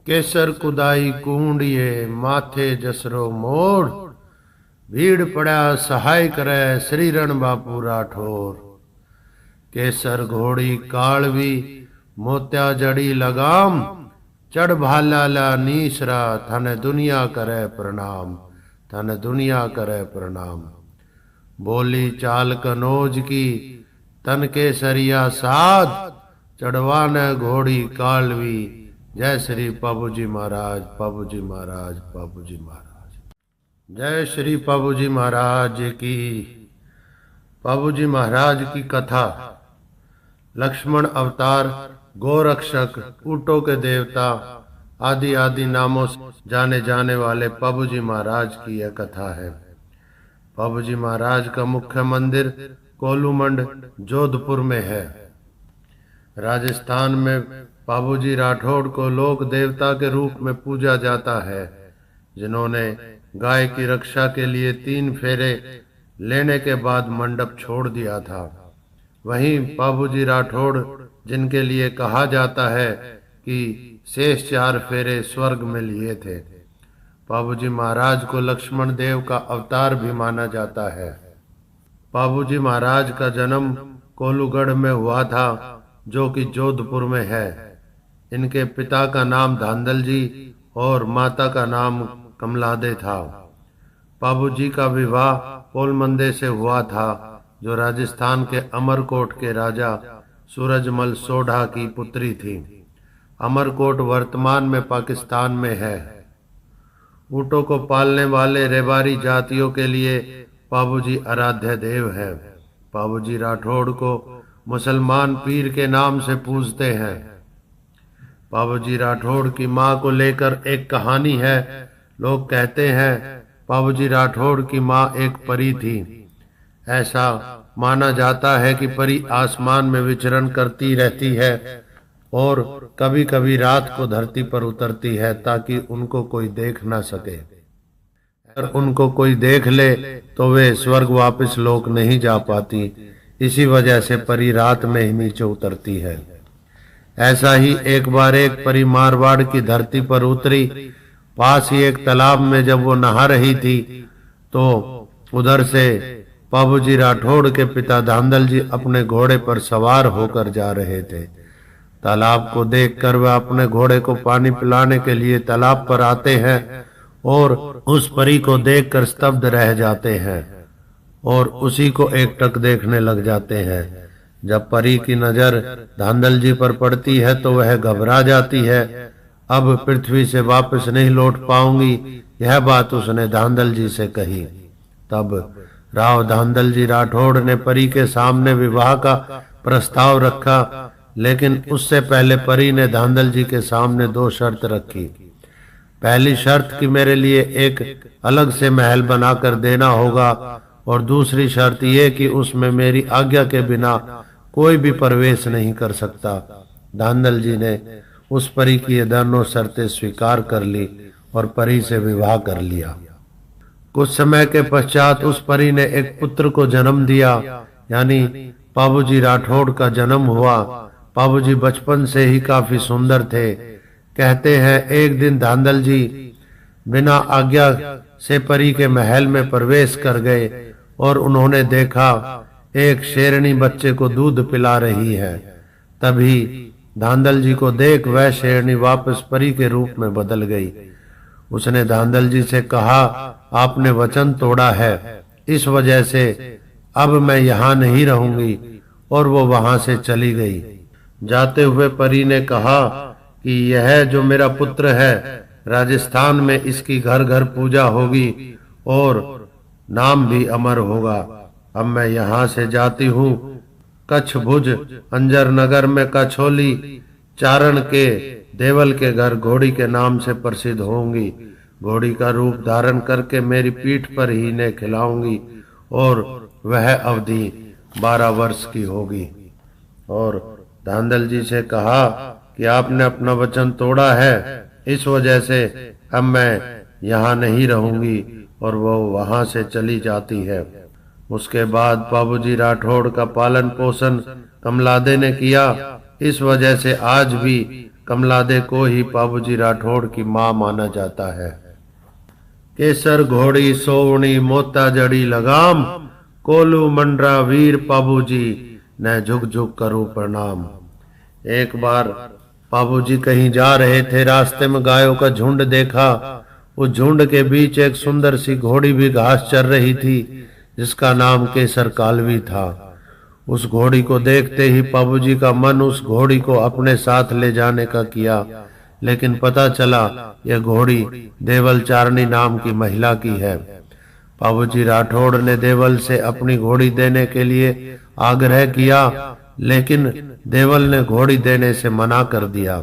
केसर कुदाई कूंडिये माथे जसरो मोड़, भीड़ पड़ा सहाय करे श्री रण बापू राठौर। केसर घोड़ी कालवी मोत्या जड़ी लगाम, चढ़ भाला ला नीसरा थन दुनिया करे प्रणाम, थन दुनिया करे प्रणाम। बोली चाल कनौज की तन केसरिया साध, चढ़वान घोड़ी कालवी जय श्री पाबूजी महाराज, पाबूजी महाराज, पाबूजी महाराज। जय श्री पाबूजी महाराज की। पाबूजी महाराज की कथा। लक्ष्मण अवतार, गोरक्षक, ऊंटों के देवता आदि आदि नामों से जाने जाने वाले पाबूजी महाराज की यह कथा है। पाबूजी महाराज का मुख्य मंदिर कोलूमंड जोधपुर में है। राजस्थान में पाबूजी राठौड़ को लोक देवता के रूप में पूजा जाता है, जिन्होंने गाय की रक्षा के लिए 3 फेरे लेने के बाद मंडप छोड़ दिया था। वहीं पाबूजी राठौड़, जिनके लिए कहा जाता है कि शेष 4 फेरे स्वर्ग में लिए थे। पाबूजी महाराज को लक्ष्मण देव का अवतार भी माना जाता है। पाबूजी महाराज का जन्म कोलूगढ़ में हुआ था, जो कि जोधपुर में है। इनके पिता का नाम धांधल जी और माता का नाम कमलादे था। पाबूजी का विवाह पोलमंदे से हुआ था, जो राजस्थान के अमरकोट के राजा सूरजमल सोढ़ा की पुत्री थी। अमरकोट वर्तमान में पाकिस्तान में है। ऊंटों को पालने वाले रेबारी जातियों के लिए पाबूजी आराध्य देव है। पाबूजी राठौड़ को मुसलमान पीर के नाम से पूजते हैं। पाबूजी राठौड़ की मां को लेकर एक कहानी है। लोग कहते हैं पाबूजी राठौड़ की मां एक परी थी। ऐसा माना जाता है कि परी आसमान में विचरण करती रहती है और कभी कभी रात को धरती पर उतरती है, ताकि उनको कोई देख ना सके। अगर उनको कोई देख ले तो वे स्वर्ग वापस लोक नहीं जा पाती। इसी वजह से परी रात में ही नीचे उतरती है। ऐसा ही एक बार एक परी मारवाड़ की धरती पर उतरी। पास ही एक तालाब में जब वो नहा रही थी, तो उधर से पाबूजी राठौड़ के पिता धांधल जी अपने घोड़े पर सवार होकर जा रहे थे। तालाब को देखकर वह अपने घोड़े को पानी पिलाने के लिए तालाब पर आते हैं और उस परी को देखकर स्तब्ध रह जाते हैं और उसी को एकटक देखने लग जाते हैं। जब परी की नजर धांधल जी पर पड़ती है तो वह घबरा जाती है। अब पृथ्वी से वापस नहीं लौट पाऊंगी, यह बात उसने धांधल जी से कही। तब राव धांधल जी राठौड़ ने परी के सामने विवाह का प्रस्ताव रखा, लेकिन उससे पहले परी ने धांधल जी के सामने 2 शर्त रखी। पहली शर्त कि मेरे लिए एक अलग से महल बनाकर देना होगा, और दूसरी शर्त यह कि उसमें मेरी आज्ञा के बिना कोई भी प्रवेश नहीं कर सकता। धांधल जी ने उस परी की ये दोनों शर्तें स्वीकार कर ली और परी से विवाह कर लिया। कुछ समय के पश्चात उस परी ने एक पुत्र को जन्म दिया, यानी पाबूजी राठौड़ का जन्म हुआ। पाबूजी बचपन से ही काफी सुंदर थे। कहते हैं एक दिन धांधल जी बिना आज्ञा से परी के महल में प्रवेश कर गए और उन्होंने देखा एक शेरनी बच्चे को दूध पिला रही है। तभी धांधल जी को देख वह शेरनी वापस परी के रूप में बदल गई। उसने धांधल जी से कहा, आपने वचन तोड़ा है, इस वजह से अब मैं यहाँ नहीं रहूंगी, और वो वहां से चली गई। जाते हुए परी ने कहा कि यह जो मेरा पुत्र है, राजस्थान में इसकी घर घर पूजा होगी और नाम भी अमर होगा। अब मैं यहाँ से जाती हूँ। कच्छ भुज अंजर नगर में कछोली चारण के देवल के घर घोड़ी के नाम से प्रसिद्ध होंगी। घोड़ी का रूप धारण करके मेरी पीठ पर ही इन्हें खिलाऊंगी और वह अवधि 12 वर्ष की होगी। और धांधल जी से कहा कि आपने अपना वचन तोड़ा है, इस वजह से अब मैं यहाँ नहीं रहूंगी, और वो वहां से चली जाती है। उसके बाद पाबूजी राठौड़ का पालन पोषण कमलादे ने किया। इस वजह से आज भी कमलादे को ही पाबूजी राठौड़ की मां माना जाता है। केसर घोड़ी सोवणी मोता जड़ी लगाम, कोलू मंडरा वीर पाबूजी न झुक झुक करूं प्रणाम। एक बार पाबूजी कहीं जा रहे थे, रास्ते में गायों का झुंड देखा। उस झुंड के बीच एक सुंदर सी घोड़ी भी घास चर रही थी, जिसका नाम केसर कालवी था। उस घोड़ी को देखते ही पाबूजी का मन उस घोड़ी को अपने साथ ले जाने का किया, लेकिन पता चला यह घोड़ी देवल चारनी नाम की महिला की है। पाबूजी राठौड़ ने देवल से अपनी घोड़ी देने के लिए आग्रह किया, लेकिन देवल ने घोड़ी देने से मना कर दिया।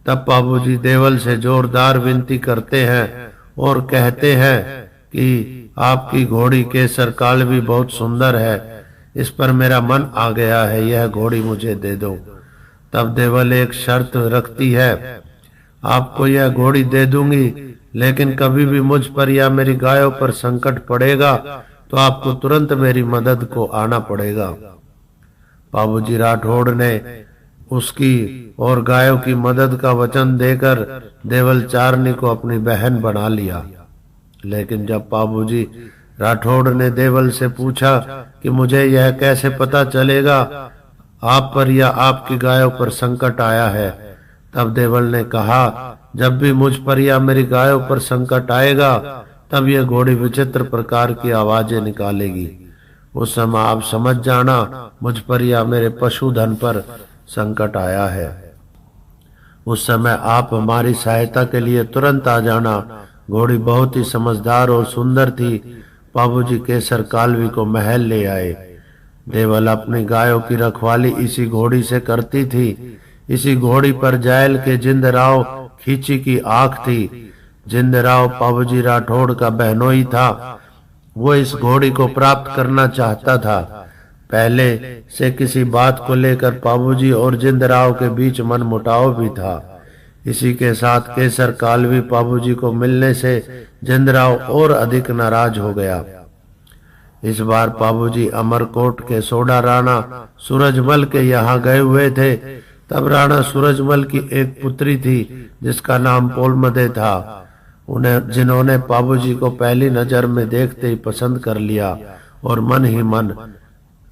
तब पाबूजी देवल से जोरदार विनती करते हैं और कहते हैं कि आपकी घोड़ी केसर कालवी बहुत सुंदर है, इस पर मेरा मन आ गया है, यह घोड़ी मुझे दे दो। तब देवल एक शर्त रखती है, आपको यह घोड़ी दे दूंगी, लेकिन कभी भी मुझ पर या मेरी गायों पर संकट पड़ेगा तो आपको तुरंत मेरी मदद को आना पड़ेगा। पाबूजी राठौड़ ने उसकी और गायों की मदद का वचन देकर देवल चारनी को अपनी बहन बना लिया। लेकिन जब पाबूजी राठौड़ ने देवल से पूछा कि मुझे यह कैसे पता चलेगा आप पर या आपकी गायों पर संकट आया है, तब देवल ने कहा, जब भी मुझ पर या मेरी गायों पर संकट आएगा तब यह घोड़ी विचित्र प्रकार की आवाजें निकालेगी। उस समय आप समझ जाना मुझ पर या मेरे पशुधन पर संकट आया है। उस समय आप हमारी सहायता के लिए तुरंत आ जाना। घोड़ी बहुत ही समझदार और सुंदर थी। पाबूजी केसर कालवी को महल ले आए। देवल अपनी गायों की रखवाली इसी घोड़ी से करती थी। इसी घोड़ी पर जायल के जिंदराव खींची की आंख थी। जिंदराव पाबूजी राठौड़ का बहनोई था। वो इस घोड़ी को प्राप्त करना चाहता था। पहले से किसी बात को लेकर पाबूजी और जिंदराव के बीच मनमुटाव भी था। इसी के साथ केसर कालवी पाबूजी को मिलने से जिंदराव और अधिक नाराज हो गया। इस बार पाबूजी अमरकोट के सोडा राणा सूरजमल के यहाँ गए हुए थे। तब राणा सूरजमल की एक पुत्री थी जिसका नाम पोलमदे था। उन्हें जिन्होंने पाबूजी को पहली नजर में देखते ही पसंद कर लिया और मन ही मन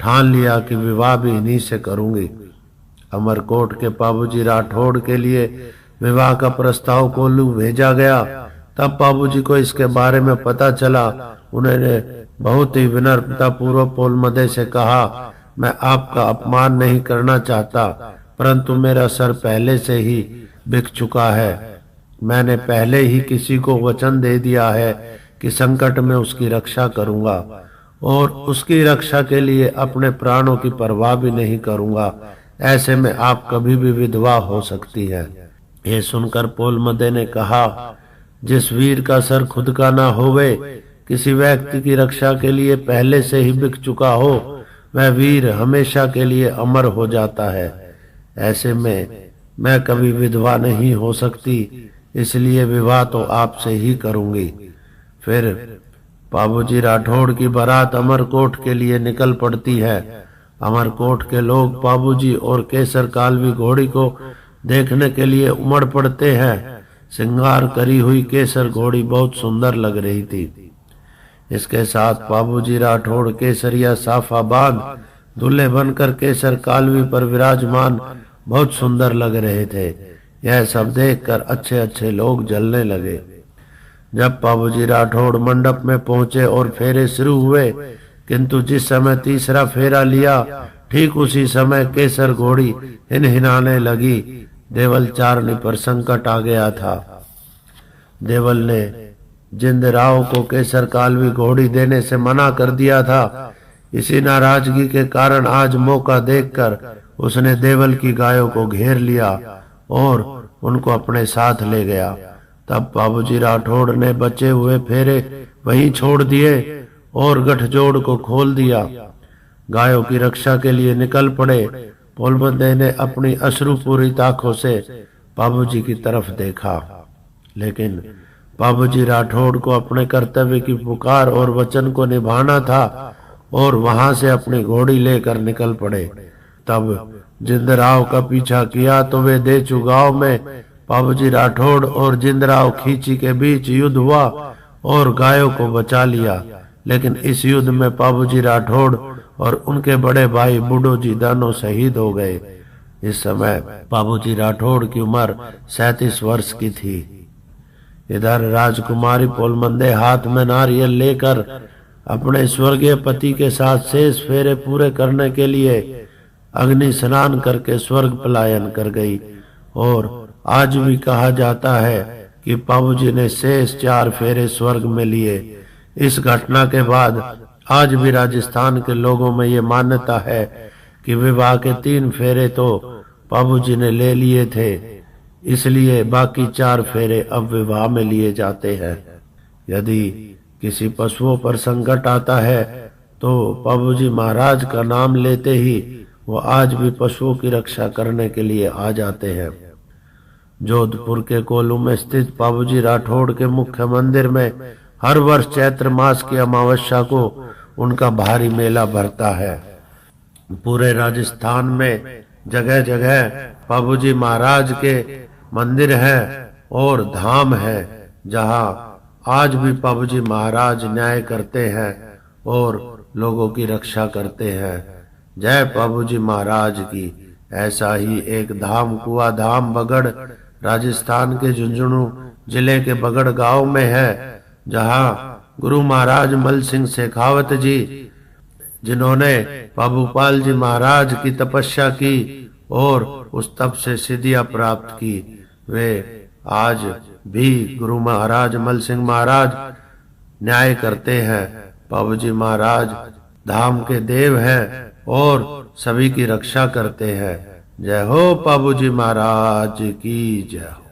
ठान लिया कि विवाह भी इन्हीं से करूंगी। अमरकोट के पाबूजी राठौड़ के लिए विवाह का प्रस्ताव कोल्लू भेजा गया। तब पाबूजी को इसके बारे में पता चला। उन्होंने बहुत ही विनम्रता पूर्वक पोलमदे से कहा, मैं आपका अपमान नहीं करना चाहता, परंतु मेरा सर पहले से ही बिक चुका है। मैंने पहले ही किसी को वचन दे दिया है कि संकट में उसकी रक्षा करूंगा और उसकी रक्षा के लिए अपने प्राणों की परवाह भी नहीं करूंगा। ऐसे में आप कभी भी विधवा हो सकती है। ये सुनकर पोलमदे ने कहा, जिस वीर का सर खुद का ना होवे, किसी व्यक्ति की रक्षा के लिए पहले से ही बिक चुका हो, वह वीर हमेशा के लिए अमर हो जाता है। ऐसे में मैं कभी विधवा नहीं हो सकती, इसलिए विवाह तो आपसे ही करूंगी। फिर पाबूजी राठौड़ की बारात अमरकोट के लिए निकल पड़ती है। अमरकोट के लोग पाबूजी और केसर कालवी घोड़ी को देखने के लिए उमड़ पड़ते हैं। श्रृंगार करी हुई केसर घोड़ी बहुत सुंदर लग रही थी। इसके साथ पाबूजी राठौड़ केसरिया साफा बांध दूल्हे बनकर केसर कालवी पर विराजमान बहुत सुंदर लग रहे थे। यह सब देखकर अच्छे अच्छे लोग जलने लगे। जब पाबूजी राठौड़ मंडप में पहुंचे और फेरे शुरू हुए, किंतु जिस समय तीसरा फेरा लिया, ठीक उसी समय केसर घोड़ी हिनहिनाने लगी। देवल चारनी पर संकट आ गया था। देवल ने जिंदराव को केसर कालवी घोड़ी देने से मना कर दिया था। इसी नाराजगी के कारण आज मौका देखकर उसने देवल की गायों को घेर लिया और उनको अपने साथ ले गया। तब पाबूजी राठौड़ ने बचे हुए फेरे वहीं छोड़ दिए और गठजोड़ को खोल दिया। गायों की रक्षा के लिए निकल पड़े। पोलमदे ने अपनी अश्रुपूरित आंखों से पाबूजी की तरफ देखा, लेकिन पाबूजी राठौड़ को अपने कर्तव्य की पुकार और वचन को निभाना था और वहां से अपनी घोड़ी लेकर निकल पड़े। तब जिंदराव का पीछा किया तो वे देचू गांव में बाबूजी राठौड़ और जिंदराव खींची के बीच युद्ध हुआ और गायों को बचा लिया। लेकिन इस युद्ध में बाबूजी राठौड़ और उनके बड़े भाई बूढ़ो जी दोनों शहीद हो गए। इस समय बाबूजी राठौड़ की उम्र 37 वर्ष की थी। इधर राजकुमारी पोलमंदे हाथ में नारियल लेकर अपने स्वर्गीय पति के साथ शेष फेरे पूरे करने के लिए अग्नि स्नान करके स्वर्ग पलायन कर गई। और आज भी कहा जाता है कि बाबूजी ने शेष 4 फेरे स्वर्ग में लिए। इस घटना के बाद आज भी राजस्थान के लोगों में ये मान्यता है कि विवाह के 3 फेरे तो बाबूजी ने ले लिए थे, इसलिए बाकी 4 फेरे अब विवाह में लिए जाते हैं। यदि किसी पशुओं पर संकट आता है तो बाबूजी महाराज का नाम लेते ही वो आज भी पशुओं की रक्षा करने के लिए आ जाते हैं। जोधपुर के कोल्लू में स्थित बाबूजी राठौड़ के मुख्य मंदिर में हर वर्ष चैत्र मास की अमावस्या को उनका भारी मेला भरता है। पूरे राजस्थान में जगह जगह बाबूजी महाराज के मंदिर हैं और धाम है जहां आज भी बाबूजी महाराज न्याय करते हैं और लोगों की रक्षा करते हैं। जय बाबूजी महाराज की। ऐसा ही एक धाम कुआ धाम बगड़ राजस्थान के झुंझुनू जिले के बगड़ गांव में है, जहां गुरु महाराज मल सिंह शेखावत जी, जिन्होंने बाबूपाल जी महाराज की तपस्या की और उस तप से सिद्धियां प्राप्त की, वे आज भी गुरु महाराज मल सिंह महाराज न्याय करते हैं। बाबूजी महाराज धाम के देव हैं और सभी की रक्षा करते हैं। जय हो बाबूजी महाराज की जय हो।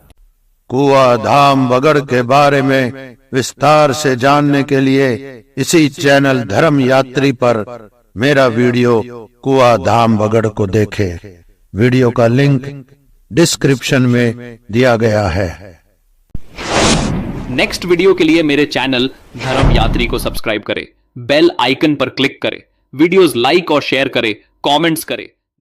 कुआ धाम बगड़ के बारे में विस्तार से जानने के लिए इसी चैनल धर्म यात्री पर मेरा वीडियो कुआ धाम बगड़ को देखें। वीडियो का लिंक डिस्क्रिप्शन में दिया गया है। नेक्स्ट वीडियो के लिए मेरे चैनल धर्म यात्री को सब्सक्राइब करें, बेल आइकन पर क्लिक करें, वीडियोस लाइक और शेयर करें, कमेंट्स करें।